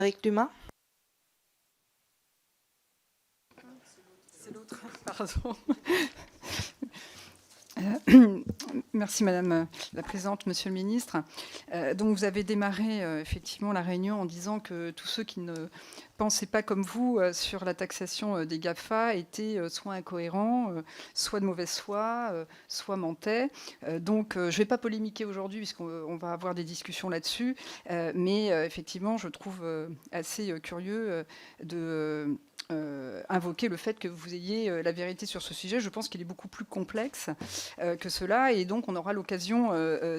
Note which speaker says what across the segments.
Speaker 1: Eric Dumas.
Speaker 2: C'est l'autre, pardon. Merci Madame la Présidente, Monsieur le Ministre. Donc vous avez démarré effectivement la réunion en disant que tous ceux qui ne pensaient pas comme vous sur la taxation des GAFA étaient soit incohérents, soit de mauvaise foi, soit mentaient. Donc je ne vais pas polémiquer aujourd'hui puisqu'on va avoir des discussions là-dessus, mais effectivement je trouve assez curieux de invoquer le fait que vous ayez la vérité sur ce sujet. Je pense qu'il est beaucoup plus complexe que cela, et donc on aura l'occasion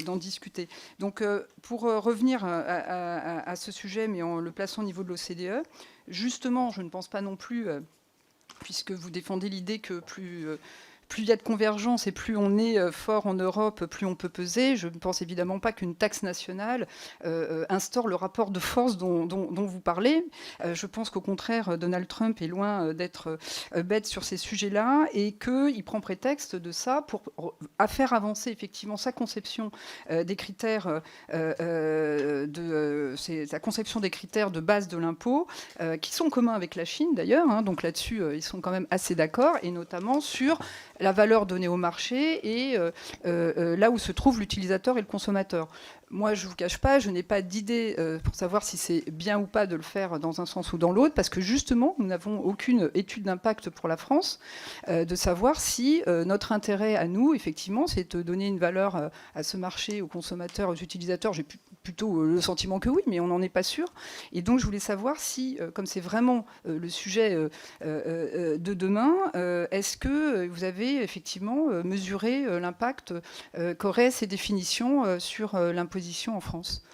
Speaker 2: d'en discuter. Donc pour revenir à ce sujet, mais en le plaçant au niveau de l'OCDE, justement, je ne pense pas non plus, puisque vous défendez l'idée que plus il y a de convergence et plus on est fort en Europe, plus on peut peser. Je ne pense évidemment pas qu'une taxe nationale instaure le rapport de force dont vous parlez. Je pense qu'au contraire, Donald Trump est loin d'être bête sur ces sujets-là et qu'il prend prétexte de ça pour faire avancer effectivement sa conception des critères, sa conception des critères de base de l'impôt, qui sont communs avec la Chine d'ailleurs. Hein, donc là-dessus, ils sont quand même assez d'accord, et notamment sur la valeur donnée au marché et là où se trouve l'utilisateur et le consommateur. Moi, je ne vous cache pas, je n'ai pas d'idée pour savoir si c'est bien ou pas de le faire dans un sens ou dans l'autre, parce que justement, nous n'avons aucune étude d'impact pour la France de savoir si notre intérêt à nous, effectivement, c'est de donner une valeur à ce marché, aux consommateurs, aux utilisateurs. J'ai plutôt le sentiment que oui, mais on n'en est pas sûr. Et donc, je voulais savoir si, comme c'est vraiment le sujet de demain, est-ce que vous avez effectivement mesuré l'impact qu'auraient ces définitions sur l'imposition en France ?